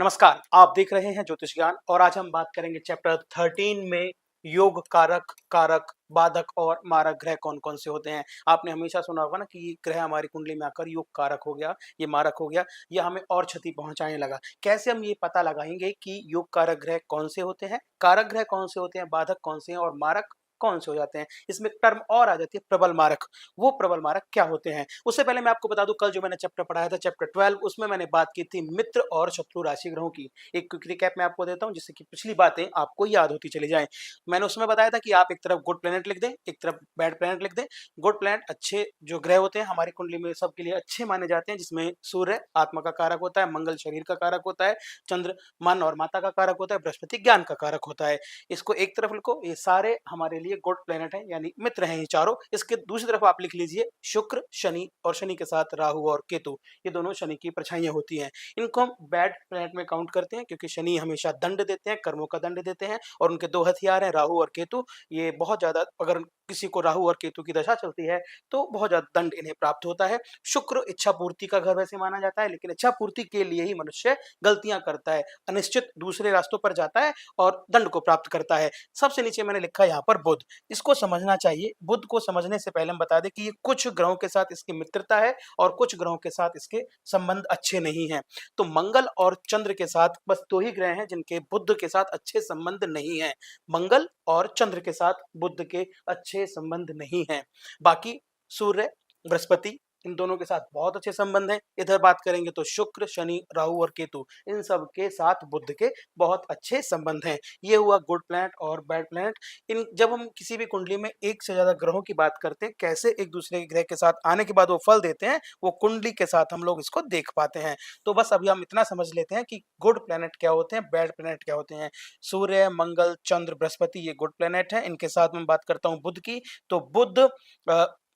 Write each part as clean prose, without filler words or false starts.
नमस्कार, आप देख रहे हैं ज्योतिष ज्ञान और आज हम बात करेंगे चैप्टर 13 में योग कारक, कारक, बाधक और मारक ग्रह कौन-कौन से होते हैं। आपने हमेशा सुना होगा ना कि ये ग्रह हमारी कुंडली में आकर योग कारक हो गया, ये मारक हो गया, ये हमें और क्षति पहुँचाने लगा। कैसे हम ये पता लगाएँगे कि योग कारक ग्रह कौन से होते हैं, कारक ग्रह कौन से होते हैं, बाधक कौन से हैं और मारक कौन से हो जाते हैं? इसमें एक टर्म और आ जाती है प्रबल मारक। वो प्रबल मारक क्या होते हैं? उससे पहले मैं आपको बता दूँ कल जो मैंने चैप्टर पढ़ाया था चैप्टर 12 उसमें मैंने बात की थी मित्र और शत्रु राशि ग्रहों की। एक क्विक रिकैप मैं आपको देता हूँ जिससे कि पिछली बातें आपको याद होती चली जाएँ। मैंने उसमें बताया था कि आप एक तरफ गुड प्लैनेट लिख दें, एक तरफ बैड प्लैनेट लिख दें। गुड प्लैनेट अच्छे जो ग्रह होते हैं हमारी कुंडली में सबके लिए अच्छे माने जाते हैं जिसमें सूर्य आत्मा का कारक होता है, मंगल शरीर का कारक होता है, चंद्र मन और माता का कारक होता है, बृहस्पति ज्ञान का कारक होता है। इसको एक तरफ लिखो, ये सारे हमारे लिए गुड प्लैनेट हैं यानी मित्र हैं ये चारों। इसके दूसरी तरफ आप लिख लीजिए शुक्र, शनि और शनि के साथ राहु और केतु। ये दोनों शनि की परछाइयाँ होती हैं। इनको हम बैड प्लैनेट में काउंट करते हैं क्योंकि शनि हमेशा दंड देते हैं, कर्मों का दंड देते हैं और उनके 2 हथियार हैं राहु और केतु। ये बहुत ज़्यादा अगर किसी को राहु और केतु की दशा चलती है, तो बहुत ज़्यादा दंड इन्हें प्राप्त होता है। शुक्र इच्छा पूर्ति का घर वैसे माना जाता है, लेकिन इच्छा पूर्ति के लिए ही मनुष्य गलतियाँ करता है, अनिश्चित दूसरे रास्तों पर जाता है और दंड को प्राप्त करता है। सबसे नीचे मैंने लिखा है यहाँ पर बुध। इसको समझना चाहिए। बुध को समझने से पहले हम बता दें कि ये कुछ ग्रहों के साथ इसकी मित्रता है और कुछ ग्रहों के साथ इसके संबंध अच्छे नहीं हैं। तो मंगल और चंद्र के साथ बस 2 ही ग्रह हैं जिनके बुध के साथ अच्छे संबंध नहीं हैं। मंगल और चंद्र के साथ बुध के अच्छे संबंध नहीं हैं। बाकी सूर्य, बृहस्पति इन दोनों के साथ बहुत अच्छे संबंध हैं। इधर बात करेंगे तो शुक्र, शनि, राहु और केतु इन सब के साथ बुध के बहुत अच्छे संबंध हैं। ये हुआ गुड प्लैनेट और बैड प्लैनेट। इन जब हम किसी भी कुंडली में एक से ज़्यादा ग्रहों की बात करते हैं, कैसे एक दूसरे के ग्रह के साथ आने के बाद वो फल देते हैं, वो कुंडली के साथ हम लोग इसको देख पाते हैं। तो बस अभी हम इतना समझ लेते हैं कि गुड प्लैनेट क्या होते हैं, बैड प्लैनेट क्या होते हैं। सूर्य, मंगल, चंद्र, बृहस्पति ये गुड प्लैनेट हैं। इनके साथ मैं बात करता हूँ बुध की, तो बुध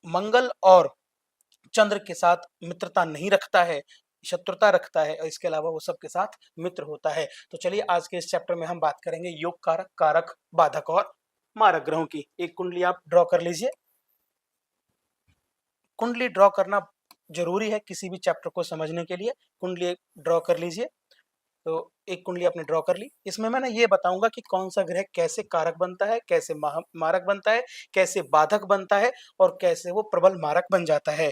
मंगल और चंद्र के साथ मित्रता नहीं रखता है, शत्रुता रखता है और इसके अलावा वो सबके साथ मित्र होता है। तो चलिए आज के इस चैप्टर में हम बात करेंगे योग कारक, कारक, बाधक और मारक ग्रहों की। एक कुंडली आप ड्रॉ कर लीजिए। कुंडली ड्रॉ करना जरूरी है किसी भी चैप्टर को समझने के लिए। कुंडली ड्रॉ कर लीजिए। तो एक कुंडली आपने ड्रॉ कर ली। इसमें मैं ना ये बताऊंगा कि कौन सा ग्रह कैसे कारक बनता है, कैसे मारक बनता है, कैसे बाधक बनता है और कैसे वो प्रबल मारक बन जाता है।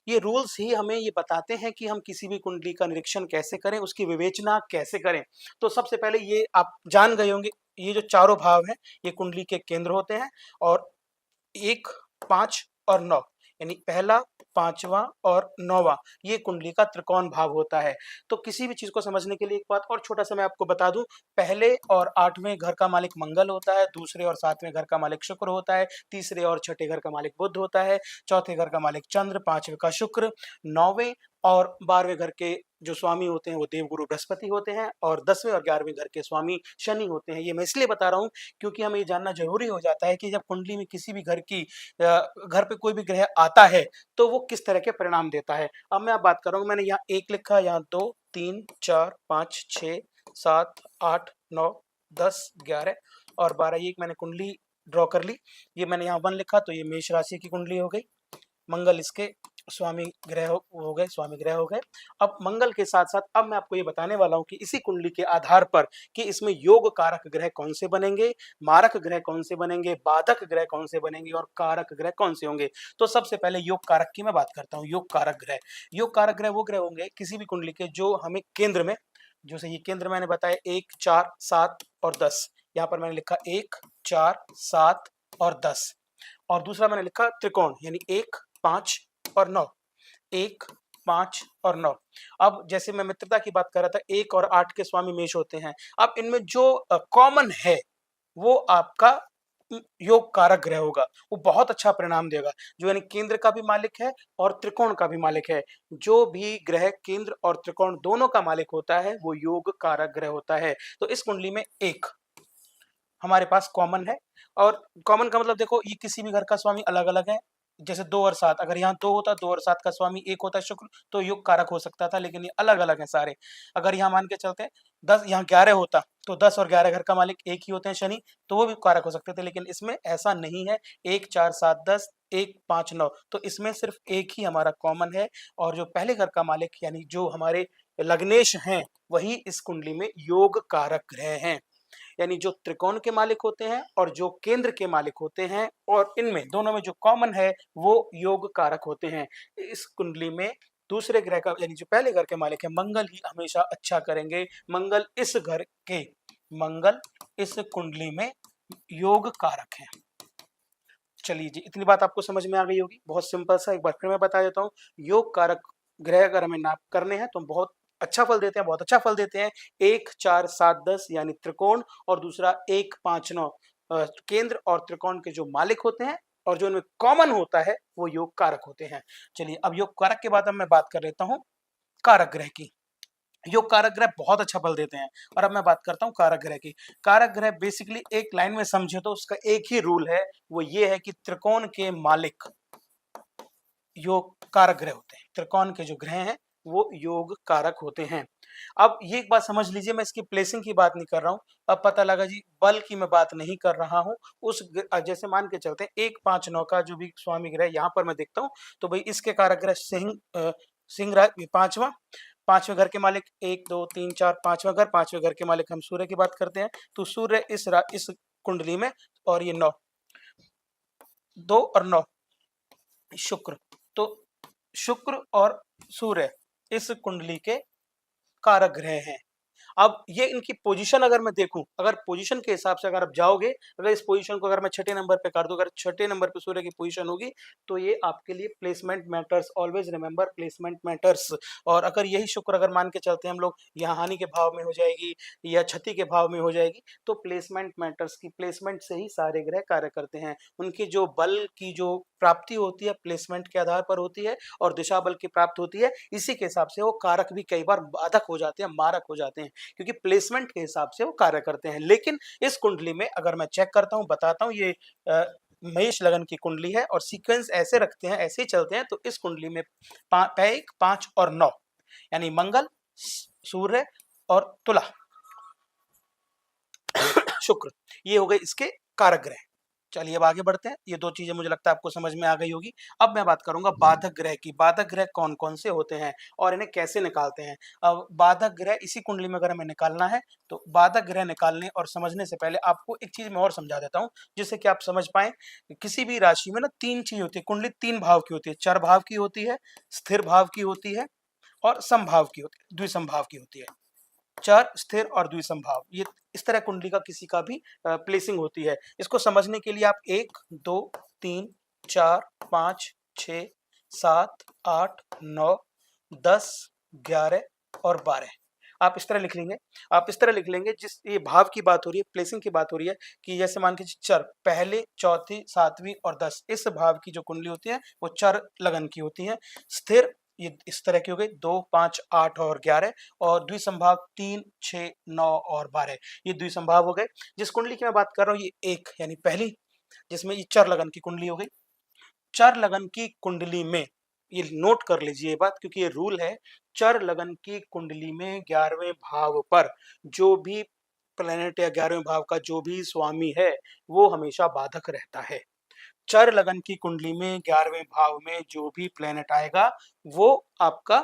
ये रूल्स ही हमें ये बताते हैं कि हम किसी भी कुंडली का निरीक्षण कैसे करें, उसकी विवेचना कैसे करें। तो सबसे पहले ये आप जान गए होंगे, ये जो चारों भाव हैं, ये कुंडली के केंद्र होते हैं और 1, 5 और 9 यानी पहला, 5वां और 9वां ये कुंडली का त्रिकोण भाव होता है। तो किसी भी चीज़ को समझने के लिए एक बात और छोटा-सा मैं आपको बता दूँ, पहले और 8वें घर का मालिक मंगल होता है, दूसरे और 7वें घर का मालिक शुक्र होता है, तीसरे और छठे घर का मालिक बुध होता है, चौथे घर का मालिक चंद्र, 5वें का शुक्र, 9वें और 12वें घर के जो स्वामी होते हैं वो देवगुरु बृहस्पति होते हैं और 10वें और 11वें घर के स्वामी शनि होते हैं। ये मैं इसलिए बता रहा हूँ क्योंकि हमें ये जानना ज़रूरी हो जाता है कि जब कुंडली में किसी भी घर पे कोई भी ग्रह आता है, तो वो किस तरह के परिणाम देता है। अब मैं बात कर रहा हूँ, मैंने यहाँ 1 लिखा, यहाँ 2, 3, 4, 5, 6, 7, 8, 9, 10, 11 और 12 ये एक मैंने कुंडली ड्रॉ कर ली। ये मैंने यहाँ 1 लिखा तो ये मेष राशि की कुंडली हो गई। मंगल इसके स्वामी ग्रह हो गए, स्वामी ग्रह हो गए। अब मंगल के साथ-साथ अब मैं आपको ये बताने वाला हूँ कि इसी कुंडली के आधार पर कि इसमें योग कारक ग्रह कौन से बनेंगे, मारक ग्रह कौन से बनेंगे, बाधक ग्रह कौन से बनेंगे और कारक ग्रह कौन से होंगे। तो सबसे पहले योग कारक की मैं बात करता हूँ। योग कारक ग्रह, योग कारक ग्रह वो ग्रह होंगे किसी भी कुंडली के जो हमें केंद्र में, जैसे ये केंद्र मैंने बताया 1, 4, 7 और 10। यहाँ पर मैंने लिखा 1, 4, 7 और 10 और दूसरा मैंने लिखा त्रिकोण यानी 1, 5 और 9, 1, 5 और 9। अब जैसे मैं मित्रता की बात कर रहा था, 1 और 8 के स्वामी मेष होते हैं। अब इनमें जो कॉमन है वो आपका योग कारक ग्रह होगा, वो बहुत अच्छा परिणाम देगा, जो यानी केंद्र का भी मालिक है और त्रिकोण का भी मालिक है। जो भी ग्रह केंद्र और त्रिकोण दोनों का मालिक होता है वो योग कारक ग्रह होता है। तो इस कुंडली में 1 हमारे पास कॉमन है और कॉमन का मतलब देखो ये किसी भी घर का स्वामी अलग-अलग है। जैसे 2 और 7 अगर यहाँ 2 होता, 2 और 7 का स्वामी 1 होता शुक्र, तो युग कारक हो सकता था, लेकिन ये अलग-अलग हैं सारे। अगर यहाँ मान के चलते हैं 10 यहाँ 11 होता, तो 10 और 11 घर का मालिक एक ही होते हैं शनि, तो वो भी कारक हो सकते थे, लेकिन इसमें ऐसा नहीं है। 1, 4, 7, 10, 1, 5, 9 तो इसमें सिर्फ एक ही हमारा कॉमन है और जो पहले घर का मालिक यानी जो हमारे लग्नेश हैं वही इस कुंडली में योग कारक ग्रह हैं। यानी जो त्रिकोण के मालिक होते हैं और जो केंद्र के मालिक होते हैं, और इनमें दोनों में जो कॉमन है वो योग कारक होते हैं। इस कुंडली में दूसरे ग्रह का यानी जो पहले घर के मालिक है मंगल ही हमेशा अच्छा करेंगे। मंगल इस कुंडली में योग कारक है। चलिए जी, इतनी बात आपको समझ में आ गई होगी। बहुत सिंपल सा एक बार फिर मैं बता देता हूँ। योग कारक ग्रह अगर हमें नाप करने हैं तो हम बहुत अच्छा फल देते हैं, बहुत अच्छा फल देते हैं। 1 4 7 10 यानी त्रिकोण, और दूसरा 1 5 9 केंद्र और त्रिकोण के जो मालिक होते हैं और जो इनमें कॉमन होता है वो योग कारक होते हैं। चलिए अब योग कारक के बाद अब मैं बात कर लेता हूँ कारक ग्रह की। योग कारक ग्रह बहुत अच्छा फल देते हैं। और अब मैं बात करता हूँ कारक ग्रह की। कारक ग्रह बेसिकली एक लाइन में समझे तो उसका एक ही रूल है, वो ये है कि त्रिकोण के मालिक योग कारक ग्रह होते हैं। त्रिकोण के जो ग्रह हैं वो योग कारक होते हैं। अब ये एक बात समझ लीजिए, मैं इसकी प्लेसिंग की बात नहीं कर रहा हूँ। अब पता लगा जी बल की मैं बात नहीं कर रहा हूँ। जैसे मान के चलते हैं 1 5 9 का जो भी स्वामी ग्रह यहाँ पर मैं देखता हूँ, तो भाई इसके कारक ग्रह सिंह पांचवा, पांचवें घर के मालिक 1 2 3 4 पांचवा घर, पांचवें घर के मालिक हम सूर्य की बात करते हैं, तो सूर्य इस कुंडली में, और ये 9 2 और 9 शुक्र, तो शुक्र और सूर्य इस कुंडली के कारक ग्रह हैं। अब ये इनकी पोजीशन अगर मैं देखूं, अगर पोजीशन के हिसाब से अगर आप जाओगे, अगर इस पोजीशन को अगर मैं छठे नंबर पे कर दूं, अगर छठे नंबर पे सूर्य की पोजीशन होगी तो ये आपके लिए placement matters, always remember placement matters. और अगर यही शुक्र अगर मान के चलते हैं हम लोग, यहाँ हानि के भाव में हो जाएगी या क्षति के भाव में हो जाएगी, तो प्लेसमेंट मैटर्स की प्लेसमेंट से ही सारे ग्रह कार्य करते हैं। उनकी जो बल की जो प्राप्ति होती है प्लेसमेंट के आधार पर होती है, और दिशा बल की प्राप्त होती है। इसी के हिसाब से वो कारक भी कई बार बाधक हो जाते हैं, मारक हो जाते हैं, क्योंकि प्लेसमेंट के हिसाब से वो कार्य करते हैं। लेकिन इस कुंडली में अगर मैं चेक करता हूं, बताता हूं, ये मेष लगन की कुंडली है और सीक्वेंस ऐसे रखते हैं, ऐसे ही चलते हैं, तो इस कुंडली में 1 5 और 9 यानी मंगल, सूर्य और तुला, शुक्र, ये हो गए इसके कारक ग्रह। चलिए अब आगे बढ़ते हैं। ये दो चीजें मुझे लगता है आपको समझ में आ गई होगी। अब मैं बात करूंगा बाधक ग्रह की। बाधक ग्रह कौन कौन से होते हैं और इन्हें कैसे निकालते हैं। अब बाधक ग्रह इसी कुंडली में अगर हमें निकालना है, तो बाधक ग्रह निकालने और समझने से पहले आपको एक चीज मैं और समझा देता हूं, जिससे कि आप समझ पाए। किसी भी राशि में ना 3 चीज होती है। कुंडली 3 भाव की होती है, चर भाव की होती है, स्थिर भाव की होती है, और समभाव की होती है, द्विसंभाव की होती है। चर, स्थिर और द्विसंभाव, ये इस तरह कुंडली का किसी का भी प्लेसिंग होती है। इसको समझने के लिए आप 1 2 3 4 5 6 7 8 9 10 11 और 12 आप इस तरह लिख लेंगे। आप इस तरह लिख लेंगे, जिस ये भाव की बात हो रही है, प्लेसिंग की बात हो रही है, कि जैसे मान के चर पहले, चौथी, सातवीं और 10, इस भाव की जो कुंडली होती है वो चर लगन की होती है। स्थिर ये इस तरह की हो गई 2 5 8 और 11, और द्विसंभाव 3 6 9 और 12, ये द्विसंभाव हो गए। जिस कुंडली की मैं बात कर रहा हूँ ये एक यानी पहली, जिसमें ये चर लगन की कुंडली हो गई। चर लगन की कुंडली में, ये नोट कर लीजिए ये बात, क्योंकि ये रूल है। चर लगन की कुंडली में 11वें भाव पर जो भी प्लेनेट या 11वें भाव का जो भी स्वामी है वो हमेशा बाधक रहता है। चर लगन की कुंडली में 11वें भाव में जो भी प्लेनेट आएगा वो आपका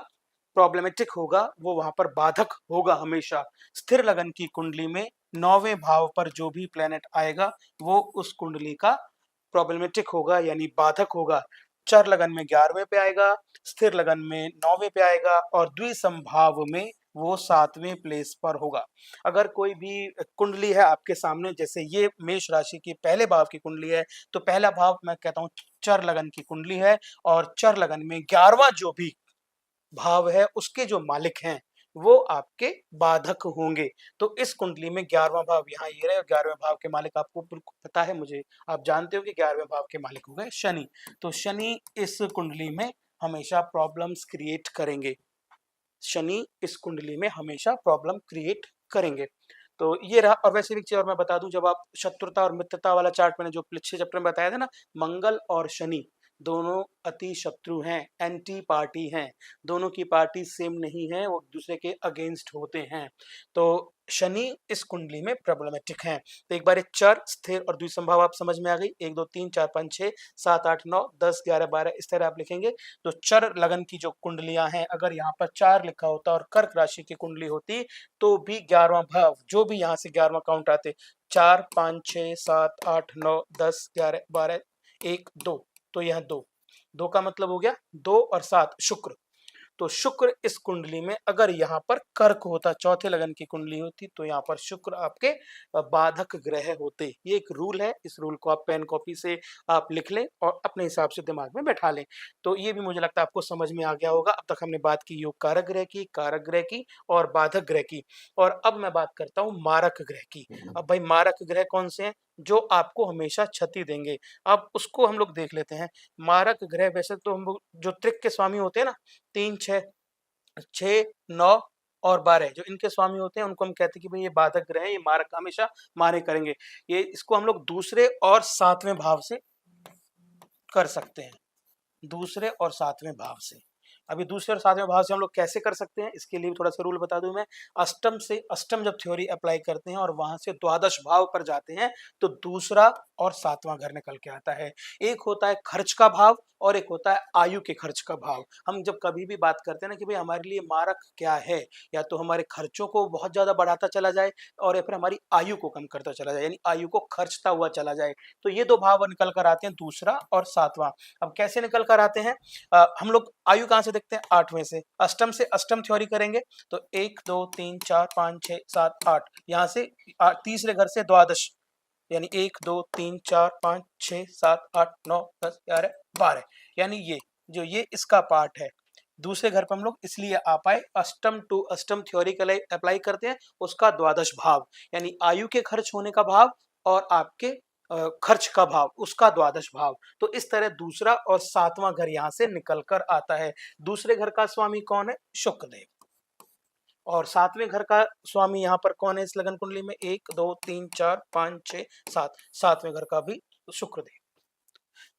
प्रॉब्लमेटिक होगा, वो वहां पर बाधक होगा हमेशा। स्थिर लगन की कुंडली में 9वें भाव पर जो भी प्लेनेट आएगा वो उस कुंडली का प्रॉब्लमेटिक होगा यानी बाधक होगा। चर लगन में 11वें पे आएगा, स्थिर लगन में 9वें पे आएगा, और द्विसंभाव में वो 7वें प्लेस पर होगा। अगर कोई भी कुंडली है आपके सामने, जैसे ये मेष राशि की पहले भाव की कुंडली है, तो पहला भाव मैं कहता हूँ चर लगन की कुंडली है, और चर लगन में 11वां जो भी भाव है उसके जो मालिक हैं वो आपके बाधक होंगे। तो इस कुंडली में 11वां भाव यहाँ ये रहे, और 11वें भाव के मालिक आपको बिल्कुल पता है, मुझे आप जानते हो कि 11वें भाव के मालिक हो गए शनि। तो शनि इस कुंडली में हमेशा प्रॉब्लम्स क्रिएट करेंगे। शनि इस कुंडली में हमेशा प्रॉब्लम क्रिएट करेंगे। तो ये रहा। और वैसे भी एक चीज और मैं बता दूं, जब आप शत्रुता और मित्रता वाला चार्ट मैंने जो पिछले चैप्टर में बताया था ना, मंगल और शनि, दोनों अति शत्रु हैं, एंटी पार्टी हैं, दोनों की पार्टी सेम नहीं है, वो दूसरे के अगेंस्ट होते हैं। तो शनि इस कुंडली में प्रॉब्लमेटिक हैं। तो एक बार ये चर, स्थिर और द्विसंभाव आप समझ में आ गई। 1 2 3 4 5 6 7 8 9 10 11 12 इस तरह आप लिखेंगे। तो चर लगन की जो कुंडलियां हैं, अगर यहाँ पर 4 लिखा होता और कर्क राशि की कुंडली होती तो भी 11वां भाव, जो भी यहाँ से 11वां काउंट आते, 4 5 6 7 8 9 10 11 12 1 2, तो यह 2 का मतलब हो गया 2 और 7 शुक्र। तो शुक्र इस कुंडली में अगर यहाँ पर कर्क होता, चौथे लगन की कुंडली होती, तो यहाँ पर शुक्र आपके बाधक ग्रह होते। ये एक रूल है, इस रूल को आप पेन कॉपी से आप लिख लें और अपने हिसाब से दिमाग में बैठा लें। तो ये भी मुझे लगता है आपको समझ में आ गया होगा। अब तक हमने बात की योग कारक ग्रह की, कारक ग्रह की और बाधक ग्रह की, और अब मैं बात करता हूँ मारक ग्रह की। अब भाई मारक ग्रह कौन से हैं जो आपको हमेशा क्षति देंगे, अब उसको हम लोग देख लेते हैं। मारक ग्रह वैसे तो हम लोग जो त्रिक के स्वामी होते हैं ना, 3 6 6 9 और 12 जो इनके स्वामी होते हैं, उनको हम कहते हैं कि भाई ये बाधक ग्रह हैं, ये मारक हमेशा मारे करेंगे। ये इसको हम लोग दूसरे और सातवें भाव से कर सकते हैं, दूसरे और सातवें भाव से। अभी दूसरे और सातवें भाव से हम लोग कैसे कर सकते हैं, इसके लिए भी थोड़ा सा रूल बता दूं मैं। अष्टम से अष्टम जब थ्योरी अप्लाई करते हैं और वहां से द्वादश भाव पर जाते हैं, तो दूसरा और सातवां घर निकल के आता है। एक होता है खर्च का भाव और एक होता है आयु के खर्च का भाव। हम जब कभी भी बात करते हैं ना कि भाई हमारे लिए मारक क्या है, या तो हमारे खर्चों को बहुत ज्यादा बढ़ाता चला जाए और या फिर हमारी आयु को कम करता चला जाए, यानी आयु को खर्चता हुआ चला जाए। तो ये दो भाव निकल कर आते हैं, दूसरा और सातवां। अब कैसे निकल कर आते हैं, हम लोग आयु कहां से देखते हैं, 8वें से। अष्टम से अष्टम थ्योरी करेंगे तो 1 2 3 4 5 6 7 8, यहां से तीसरे घर से द्वादश, यानी 1 2 3 4 5 6 7 8 9 10 11 12, यानी ये इसका पार्ट है। दूसरे घर पर हम लोग इसलिए आ पाए, अष्टम टू अष्टम थ्योरी अप्लाई करते हैं, उसका द्वादश भाव यानी आयु के खर्च होने का भाव और आपके खर्च का भाव, उसका द्वादश भाव। तो इस तरह दूसरा और सातवां घर यहां से निकल कर आता है। दूसरे घर का स्वामी कौन है, शुक्रदेव, और सातवें घर का स्वामी यहाँ पर कौन है इस लगन कुंडली में, 1 2 3 4 5 6 7, सातवें घर का भी शुक्रदेव।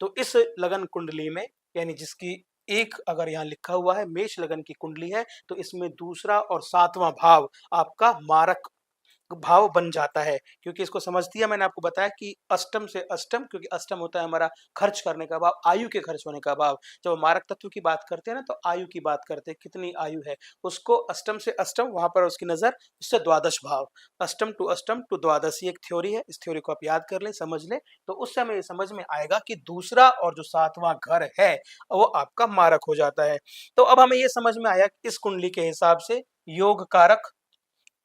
तो इस लगन कुंडली में, यानी जिसकी एक अगर यहाँ लिखा हुआ है मेष लगन की कुंडली है, तो इसमें दूसरा और सातवां भाव आपका मारक भाव बन जाता है। क्योंकि इसको समझ दिया मैंने आपको बताया कि अष्टम से अष्टम, क्योंकि अष्टम होता है हमारा खर्च करने का भाव, आयु के खर्च होने का भाव। जब हम मारक तत्व की बात करते हैं ना, तो आयु की बात करते हैं, कितनी आयु है उसको, अष्टम से अष्टम वहां पर उसकी नजर, उससे द्वादश भाव, अष्टम टू द्वादश, ये एक थ्योरी है। इस थ्योरी को आप याद कर लें, समझ लें, तो उस समय ये समझ में आएगा कि दूसरा और जो सातवां घर है वो आपका मारक हो जाता है। तो अब हमें ये समझ में आया इस कुंडली के हिसाब से योग कारक,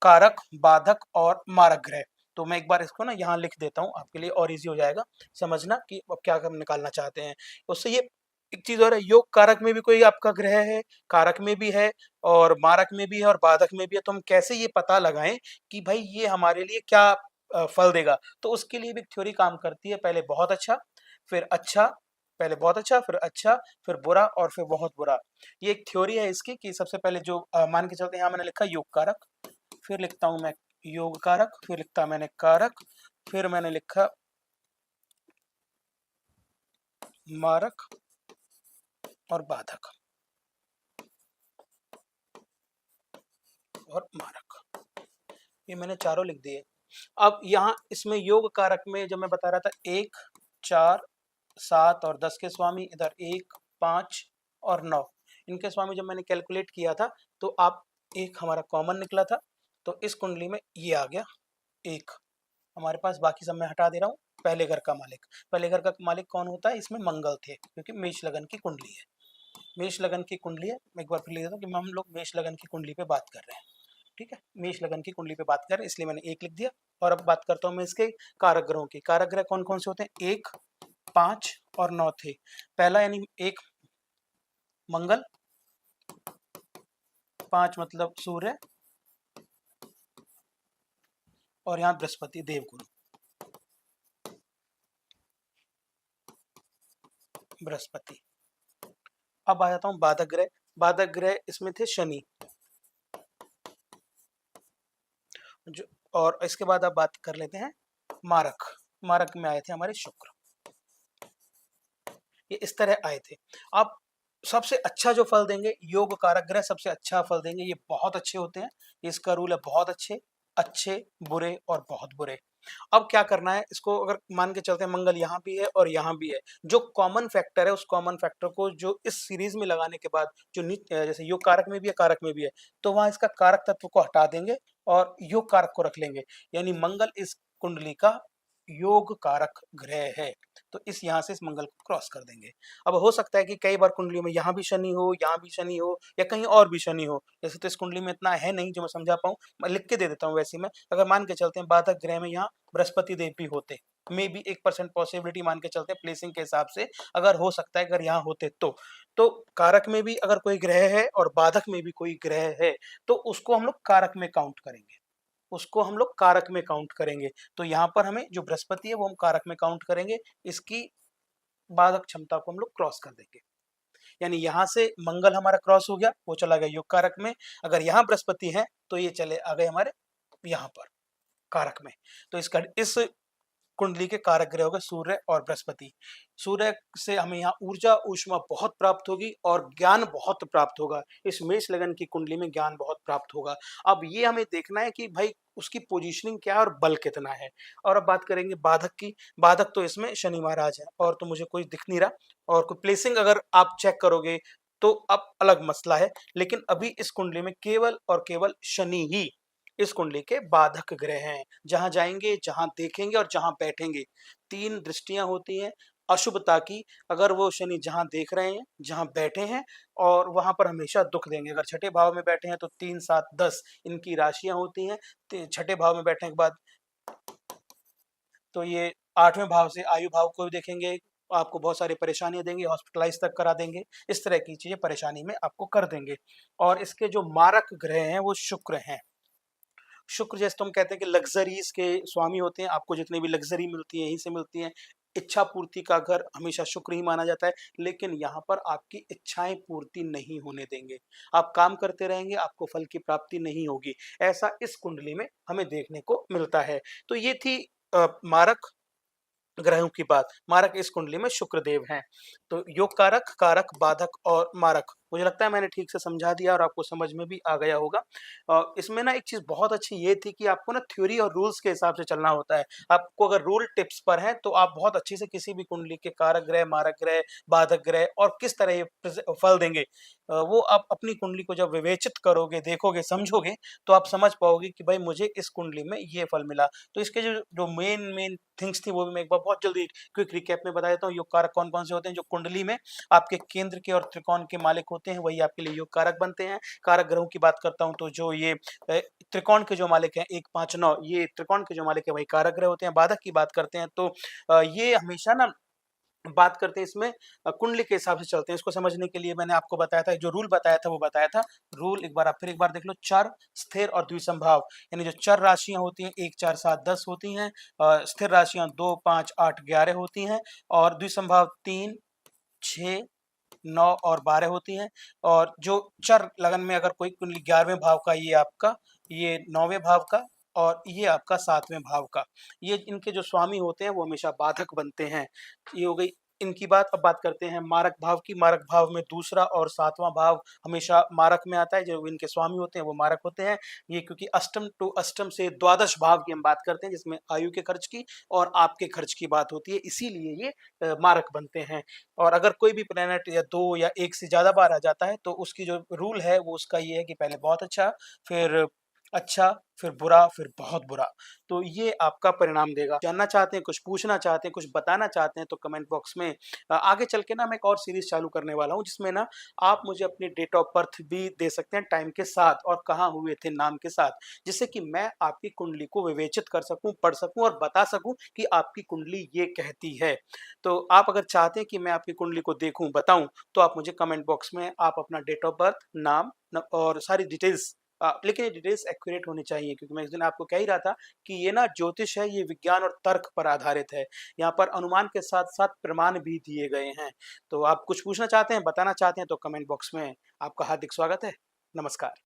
कारक, बाधक और मारक ग्रह। तो मैं एक बार इसको ना यहाँ लिख देता हूँ आपके लिए, और इजी हो जाएगा समझना कि अब क्या हम निकालना चाहते हैं। उससे ये एक चीज और है, योग कारक में भी कोई आपका ग्रह है, कारक में भी है और मारक में भी है और बाधक में भी है, तो हम कैसे ये पता लगाएं कि भाई ये हमारे लिए क्या फल देगा। तो उसके लिए भी थ्योरी काम करती है, पहले बहुत अच्छा, फिर अच्छा, पहले बहुत अच्छा, फिर अच्छा, फिर बुरा और फिर बहुत बुरा। ये एक थ्योरी है इसकी कि सबसे पहले जो मान के चलते हैं, यहाँ मैंने लिखा योग कारक, फिर लिखता हूं मैं योग कारक, फिर लिखता मैंने कारक, फिर मैंने लिखा मारक और बाधक और मारक, ये मैंने चारों लिख दिए। अब यहाँ इसमें योग कारक में जब मैं बता रहा था 1 4 7 और 10 के स्वामी, इधर 1 5 और 9 इनके स्वामी जब मैंने कैलकुलेट किया था, तो आप एक हमारा कॉमन निकला था। तो इस कुंडली में ये आ गया एक हमारे पास, बाकी सब मैं हटा दे रहा हूँ। पहले घर का मालिक, पहले घर का मालिक कौन होता है, इसमें मंगल थे, क्योंकि मेष लगन की कुंडली है, मेष लगन की कुंडली है। मैं एक बार फिर लिख देता हूँ कि हम लोग मेष लगन की कुंडली पे बात कर रहे हैं। ठीक है, मेष लगन की कुंडली पे बात कर रहे हैं, इसलिए मैंने एक लिख दिया। और अब बात करता हूँ मैं इसके कारक ग्रहों की। कारक ग्रह कौन कौन से होते हैं, 1 5 और 9 थे। पहला यानी 1 मंगल, 5 मतलब सूर्य, और यहाँ बृहस्पति देवगुरु, बृहस्पति। अब आ जाता हूँ बाधक ग्रह। बाधक ग्रह इसमें थे शनि, जो, और इसके बाद अब बात कर लेते हैं मारक। मारक में आए थे हमारे शुक्र। ये इस तरह आए थे। अब सबसे अच्छा जो फल देंगे, योग कारक ग्रह सबसे अच्छा फल देंगे, ये बहुत अच्छे होते हैं। इसका रूल है बहुत अच्छे, अच्छे, बुरे और बहुत बुरे। अब क्या करना है, इसको अगर मान के चलते हैं मंगल यहाँ भी है और यहाँ भी है, जो कॉमन फैक्टर है उस कॉमन फैक्टर को जो इस सीरीज में लगाने के बाद जो जैसे योग कारक में भी है, कारक में भी है, तो वहां इसका कारक तत्व को हटा देंगे और योग कारक को रख लेंगे। यानी मंगल इस कुंडली का योग कारक ग्रह है, तो इस यहाँ से इस मंगल को क्रॉस कर देंगे। अब हो सकता है कि कई बार कुंडलियों में यहाँ भी शनि हो, यहाँ भी शनि हो या कहीं और भी शनि हो। जैसे तो इस कुंडली में इतना है नहीं जो मैं समझा पाऊँ, मैं लिख के दे देता हूँ वैसे ही मैं। अगर मान के चलते हैं बाधक ग्रह में यहाँ बृहस्पति देव भी होते, मे बी 1% पॉसिबिलिटी मान के चलते हैं प्लेसिंग के हिसाब से, अगर हो सकता है अगर यहाँ होते तो कारक में भी अगर कोई ग्रह है और बाधक में भी कोई ग्रह है, तो उसको हम लोग कारक में काउंट करेंगे, उसको हम लोग कारक में काउंट करेंगे। तो यहाँ पर हमें जो बृहस्पति है वो हम कारक में काउंट करेंगे, इसकी बाधक क्षमता को हम लोग क्रॉस कर देंगे। यानी यहाँ से मंगल हमारा क्रॉस हो गया, वो चला गया योग कारक में। अगर यहाँ बृहस्पति है तो ये चले आ गए हमारे यहाँ पर कारक में। तो इस कुंडली के कारक ग्रह हो गए सूर्य और बृहस्पति। सूर्य से हमें यहाँ ऊर्जा ऊष्मा बहुत प्राप्त होगी और ज्ञान बहुत प्राप्त होगा। इस मेष लगन की कुंडली में ज्ञान बहुत प्राप्त होगा। अब ये हमें देखना है कि भाई उसकी पोजीशनिंग क्या है और बल कितना है। और अब बात करेंगे बाधक की। बाधक तो इसमें शनि महाराज है और तो मुझे कोई दिख नहीं रहा, और कोई प्लेसिंग अगर आप चेक करोगे तो अब अलग मसला है। लेकिन अभी इस कुंडली में केवल और केवल शनि ही इस कुंडली के बाधक ग्रह हैं। जहां जाएंगे, जहां देखेंगे और जहां बैठेंगे, तीन दृष्टियां होती हैं अशुभता की। अगर वो शनि जहां देख रहे हैं, जहां बैठे हैं, और वहां पर हमेशा दुख देंगे। अगर छठे भाव में बैठे हैं तो 3 7 10 इनकी राशियां होती हैं। छठे भाव में बैठने के बाद तो ये 8वें भाव से आयु भाव को भी देखेंगे, आपको बहुत सारी परेशानियां देंगे, हॉस्पिटलाइज तक करा देंगे, इस तरह की चीजें परेशानी में आपको कर देंगे। और इसके जो मारक ग्रह हैं वो शुक्र हैं। शुक्र जैसे तुम कहते हैं कि लग्जरीज के स्वामी होते हैं, आपको जितनी भी लग्जरी मिलती है यहीं से मिलती है। इच्छा पूर्ति का घर हमेशा शुक्र ही माना जाता है, लेकिन यहाँ पर आपकी इच्छाएं पूर्ति नहीं होने देंगे। आप काम करते रहेंगे, आपको फल की प्राप्ति नहीं होगी। ऐसा इस कुंडली में हमें देखने को मिलता है। तो ये थी मारक ग्रहों की बात। मारक इस कुंडली में शुक्रदेव हैं। तो योग कारक, कारक, बाधक और मारक, मुझे लगता है मैंने ठीक से समझा दिया और आपको समझ में भी आ गया होगा। इसमें ना एक चीज़ बहुत अच्छी ये थी कि आपको ना थ्योरी और रूल्स के हिसाब से चलना होता है। आपको अगर रूल टिप्स पर हैं तो आप बहुत अच्छे से किसी भी कुंडली के कारक ग्रह, मारक ग्रह, बाधक ग्रह और किस तरह ये फल देंगे, वो आप अपनी कुंडली को जब विवेचित करोगे, देखोगे, समझोगे, तो आप समझ पाओगे कि भाई मुझे इस कुंडली में ये फल मिला। तो इसके जो जो मेन थिंग्स थी वो भी मैं एक बार बहुत जल्दी क्विक रिकैप में बता देता हूँ। योग कारक कौन-कौन से होते हैं? जो कुंडली में आपके केंद्र के और त्रिकोण के मालिक होते हैं, वही आपके लिए योग कारक बनते हैं। कारक ग्रहों की बात करता हूँ तो जो ये त्रिकोण के जो मालिक हैं 1, 5, 9, ये त्रिकोण के जो मालिक हैं वही कारक ग्रह होते हैं। बाधक की बात करते हैं तो ये हमेशा ना बात करते हैं इसमें कुंडली के हिसाब से चलते हैं। इसको समझने के लिए मैंने आपको बताया था, जो रूल बताया था वो बताया था। रूल एक बार आप फिर एक बार देख लो। चर, स्थिर और द्विसंभाव, यानी जो चर राशियाँ होती हैं 1, 4, 7, 10 होती हैं। स्थिर राशियाँ 2, 5, 8, 11 होती हैं और द्विसंभाव 3, 6, 9 और 12 होती हैं। और जो चर लगन में अगर कोई कुंडली 11वें भाव का, ये आपका, ये 9वें भाव का और ये आपका 7वें भाव का, ये इनके जो स्वामी होते हैं वो हमेशा बाधक बनते हैं। ये हो गई इनकी बात। अब बात करते हैं मारक भाव की। मारक भाव में दूसरा और 7वां भाव हमेशा मारक में आता है। जो इनके स्वामी होते हैं वो मारक होते हैं। ये क्योंकि अष्टम टू अष्टम से द्वादश भाव की हम बात करते हैं, जिसमें आयु के खर्च की और आपके खर्च की बात होती है, इसीलिए ये मारक बनते हैं। और अगर कोई भी प्लैनेट या 2 या 1 से ज़्यादा बार आ जाता है तो उसकी जो रूल है वो उसका ये है कि पहले बहुत अच्छा, फिर बुरा, फिर बहुत बुरा। तो ये आपका परिणाम देगा। जानना चाहते हैं, कुछ पूछना चाहते हैं, कुछ बताना चाहते हैं तो कमेंट बॉक्स में आगे चल के ना मैं एक और सीरीज़ चालू करने वाला हूँ, जिसमें ना आप मुझे अपनी डेट ऑफ बर्थ भी दे सकते हैं टाइम के साथ और कहाँ हुए थे नाम के साथ, जिससे कि मैं आपकी कुंडली को विवेचित कर सकूँ, पढ़ सकूँ और बता सकूँ कि आपकी कुंडली ये कहती है। तो आप अगर चाहते हैं कि मैं आपकी कुंडली को देखूँ, बताऊँ, तो आप मुझे कमेंट बॉक्स में आप अपना डेट ऑफ बर्थ, नाम और सारी डिटेल्स, लेकिन ये डिटेल्स एक्यूरेट होनी चाहिए, क्योंकि मैं इस दिन आपको कह ही रहा था कि ये ना ज्योतिष है, ये विज्ञान और तर्क पर आधारित है। यहाँ पर अनुमान के साथ-साथ प्रमाण भी दिए गए हैं। तो आप कुछ पूछना चाहते हैं, बताना चाहते हैं तो कमेंट बॉक्स में आपका हार्दिक स्वागत है। नमस्कार।